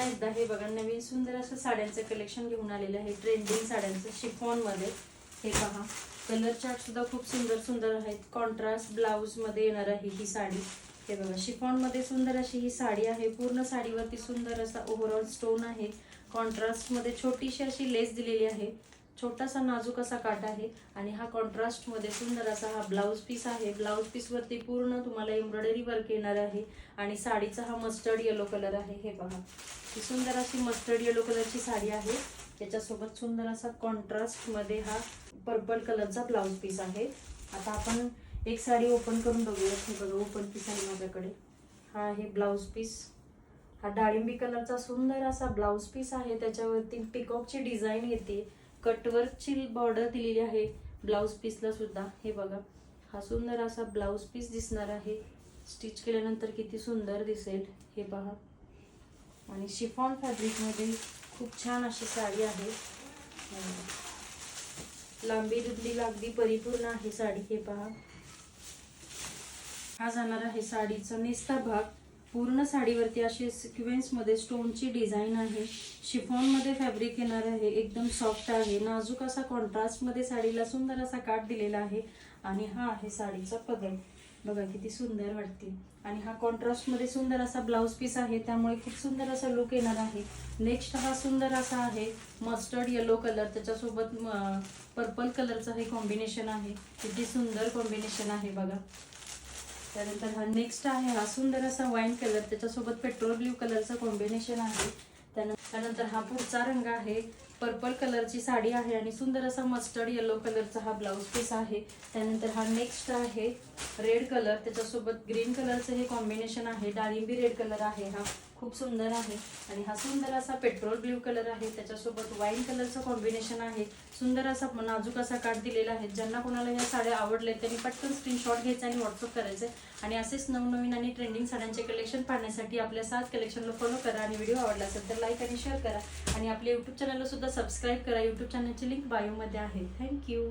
एकदा हे बघा नवीन सुंदर असं साड्यांचं कलेक्शन घेऊन आलेलं आहे, ट्रेंडिंग साड्यांचं शिफॉन मध्ये। हे पहा कलर चार्ट सुद्धा खूप सुंदर सुंदर आहेत। कॉन्ट्रास्ट ब्लाउज मध्ये येणार आहे ही साडी। हे बघा शिफॉन मध्ये सुंदर अशी ही साडी आहे। पूर्ण साडीवरती सुंदर असा ओव्हरऑल स्टोन आहे। कॉन्ट्रास्ट मध्ये छोटीशी अशी लेस दिलेली आहे, छोटासा नाजूक असा काट आहे आणि हा कॉन्ट्रास्ट मध्ये सुंदर असा हा ब्लाउज पीस आहे। ब्लाउज पीस वरती पूर्ण तुम्हाला एम्ब्रॉयडरी वर्क येणार आहे आणि साडीचा हा मस्टर्ड येलो कलर आहे। हे पहा ही सुंदर अशी मस्टर्ड येलो कलरची साडी आहे, त्याच्यासोबत सुंदर असा कॉन्ट्रास्ट मध्ये हा पर्पल कलरचा ब्लाउज पीस आहे। आता आपण एक साडी ओपन करून बघूया। हे बघा ओपन पीस आहे माझ्याकडे, हा आहे ब्लाउज पीस। हा डाळिंबी कलरचा सुंदर असा ब्लाउज पीस आहे, त्याच्यावरती पिकॉकची डिझाईन येते, कटवर्कची बॉर्डर दिलेली आहे ब्लाउज पीसला सुद्धा। हे बघा हा सुंदर असा ब्लाउज पीस दिसणार आहे, स्टिच केल्यानंतर किती सुंदर दिसेल हे पहा। आणि शिफॉन फॅब्रिक मध्ये खूप छान अशी साडी आहे, लांबी रुंदी अगदी परिपूर्ण आहे साडी। हे पहा हा जाणार आहे साडीचा नेसता भाग। पूर्ण साडीवरती अशी सिक्वेन्स मध्ये स्टोनची डिझाइन आहे। शिफॉन मध्ये फॅब्रिक येणार आहे, एकदम सॉफ्ट आहे, नाजूक असा कॉन्ट्रास्ट मध्ये साडीला सुंदर असा काट दिलेला आहे। आणि हा आहे साडीचा पदर, बघा किती सुंदर वाटते। आणि हा कॉन्ट्रास्ट मध्ये सुंदर असा ब्लाउज पीस आहे, त्यामुळे खूप सुंदर असा लुक येणार आहे। नेक्स्ट हा सुंदर असा आहे मस्टर्ड येलो कलर, त्याच्यासोबत पर्पल कलरचा हे कॉम्बिनेशन आहे, किती सुंदर कॉम्बिनेशन आहे बघा। त्यानंतर हा नेक्स्ट आहे हा सुंदर असा वाईन कलर, त्याच्यासोबत पेट्रोल ब्ल्यू कलरचं कॉम्बिनेशन आहे। त्यानंतर हा पुढचा रंग आहे पर्पल कलरची साडी आहे आणि सुंदर असा मस्टर्ड येलो कलरचा हा ब्लाउज पीस आहे। त्यानंतर हा नेक्स्ट आहे रेड कलर, त्याच्यासोबत ग्रीन कलरचं हे कॉम्बिनेशन आहे, डाळिंबी रेड कलर आहे, हा खूप सुंदर आहे। आणि हा सुंदर असा पेट्रोल ब्ल्यू कलर आहे, त्याच्यासोबत वाईन कलरचं कॉम्बिनेशन आहे, सुंदर असा नाजूक असा काट दिलेला आहे। ज्यांना कोणाला या साड्या आवडल्या त्यांनी पटकन स्क्रीनशॉट घ्यायचा आणि व्हॉट्सअप करायचे। आणि असेच नवनवीन आणि ट्रेंडिंग साड्यांचे कलेक्शन पाहण्यासाठी आपल्या साथ कलेक्शनला फॉलो करा आणि व्हिडिओ आवडला असेल तर लाईक आणि शेअर करा आणि आपल्या यूट्यूब चॅनलला सुद्धा सबस्क्राईब करा। यूट्यूब चॅनलची लिंक बायोमध्ये आहे। थँक्यू।